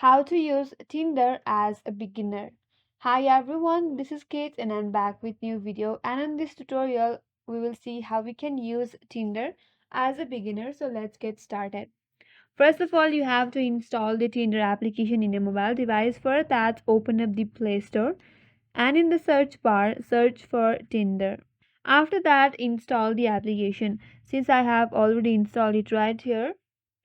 How to use Tinder as a beginner. Hi everyone, this is Kate and I'm back with new video, and in this tutorial we will see how we can use Tinder as a beginner. So let's get started. First of all, you have to install the Tinder application in your mobile device. For that, open up the Play Store and in the search bar search for Tinder. After that, install the application. Since I have already installed it right here,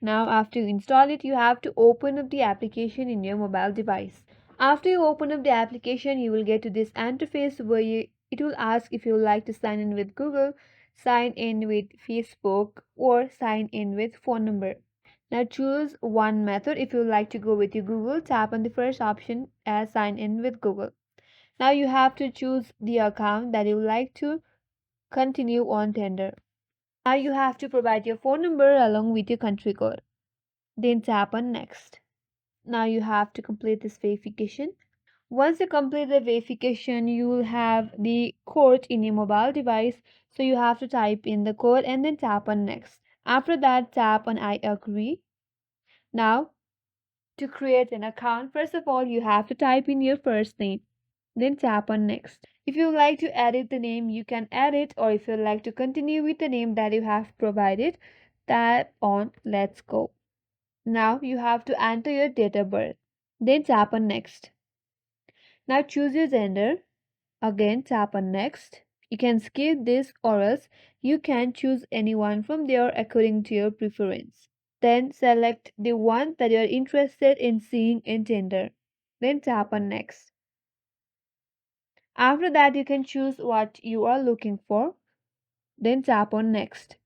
now after you install it, you have to open up the application in your mobile device. After you open up the application, you will get to this interface where it will ask if you would like to sign in with Google, sign in with Facebook, or sign in with phone number. Now choose one method. If you would like to go with your Google, tap on the first option as sign in with Google. Now you have to choose the account that you would like to continue on Tinder. Now you have to provide your phone number along with your country code. Then tap on next. Now you have to complete this verification. Once you complete the verification, you will have the code in your mobile device. So you have to type in the code and then tap on next. After that, tap on I agree. Now to create an account, first of all, you have to type in your first name. Then tap on next. If you would like to edit the name, you can add it, or if you would like to continue with the name that you have provided, tap on let's go. Now you have to enter your date of birth. Then tap on next. Now choose your gender. Again tap on next. You can skip this or else you can choose anyone from there according to your preference. Then select the one that you are interested in seeing in Tinder. Then tap on next. After that, you can choose what you are looking for. Then tap on next.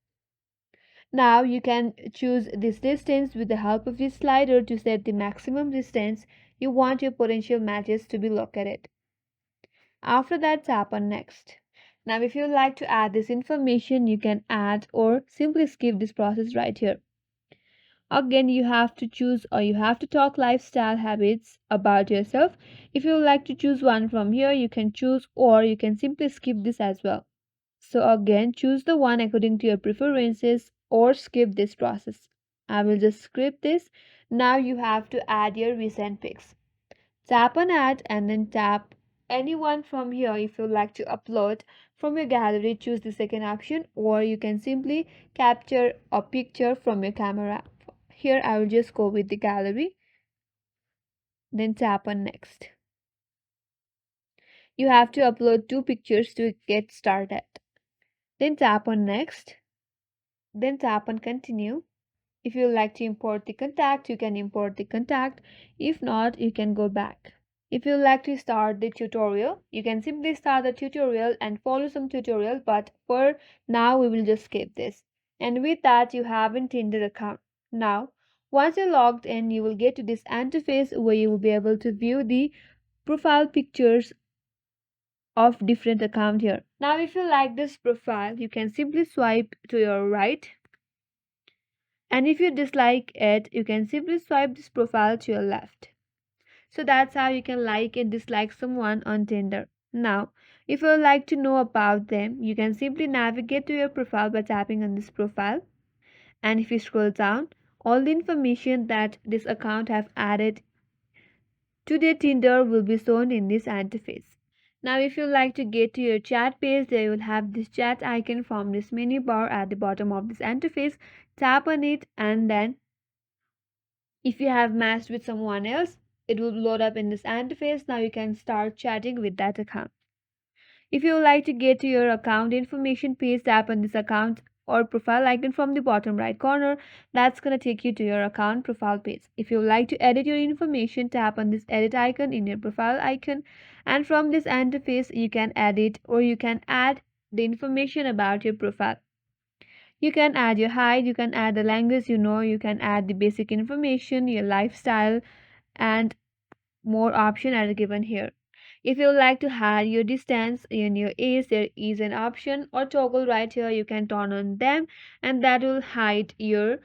Now you can choose this distance with the help of this slider to set the maximum distance you want your potential matches to be located. After that, tap on next. Now if you like to add this information, you can add or simply skip this process right here. Again, you have to choose or you have to talk lifestyle habits about yourself. If you like to choose one from here, you can choose, or you can simply skip this as well. So again, choose the one according to your preferences or skip this process. I will just skip this. Now you have to add your recent pics. Tap on add and then tap anyone from here. If you like to upload from your gallery, choose the second option, or you can simply capture a picture from your camera. Here I will just go with the gallery. Then tap on next. You have to upload two pictures to get started. Then tap on next. Then tap on continue. If you like to import the contact, you can import the contact. If not, you can go back. If you like to start the tutorial, you can simply start the tutorial and follow some tutorial, but for now we will just skip this. And with that, you have a Tinder account. Now, once you're logged in, you will get to this interface where you will be able to view the profile pictures of different account here. Now, if you like this profile, you can simply swipe to your right, and if you dislike it, you can simply swipe this profile to your left. So that's how you can like and dislike someone on Tinder. Now, if you would like to know about them, you can simply navigate to your profile by tapping on this profile. And if you scroll down, all the information that this account have added to their Tinder will be shown in this interface. Now, if you like to get to your chat page, there you will have this chat icon from this menu bar at the bottom of this interface. Tap on it, and then if you have matched with someone else, it will load up in this interface. Now you can start chatting with that account. If you would like to get to your account information page, tap on this account or profile icon from the bottom right corner. That's going to take you to your account profile page. If you would like to edit your information, tap on this edit icon in your profile icon, and from this interface you can edit or you can add the information about your profile. You can add your height, you can add the language you know, you can add the basic information, your lifestyle, and more options are given here. If you would like to hide your distance and your age, there is an option or toggle right here. You can turn on them and that will hide your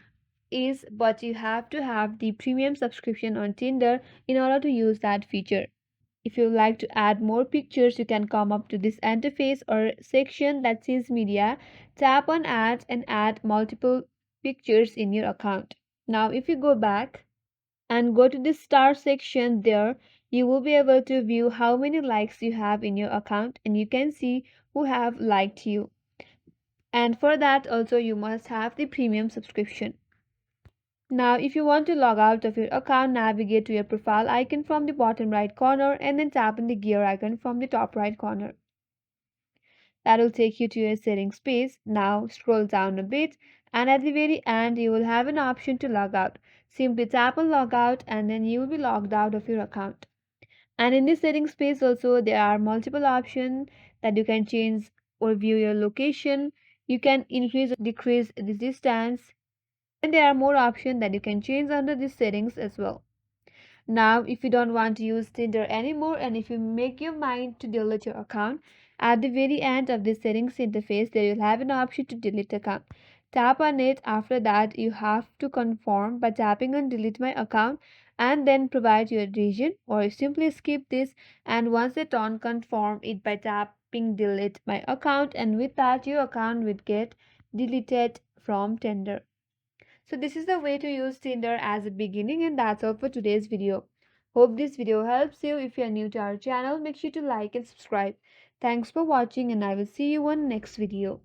age, but you have to have the premium subscription on Tinder in order to use that feature. If you would like to add more pictures, you can come up to this interface or section that says media, tap on add and add multiple pictures in your account. Now if you go back, and go to the star section. There you will be able to view how many likes you have in your account, and you can see who have liked you. And for that also you must have the premium subscription. Now if you want to log out of your account, navigate to your profile icon from the bottom right corner and then tap on the gear icon from the top right corner. That will take you to your settings page. Now scroll down a bit, and at the very end you will have an option to log out. Simply tap on log out and then you will be logged out of your account. And in the settings page also there are multiple options that you can change or view your location. You can increase or decrease the distance, and there are more options that you can change under the settings as well. Now, if you don't want to use Tinder anymore and if you make your mind to delete your account, at the very end of the settings interface, there you'll have an option to delete account. Tap on it. After that, you have to confirm by tapping on delete my account and then provide your region, or simply skip this, and once it's on, confirm it by tapping delete my account, and with that your account will get deleted from Tinder. So this is the way to use Tinder as a beginning, and that's all for today's video. Hope this video helps you. If you are new to our channel, make sure to like and subscribe. Thanks for watching, and I will see you on next video.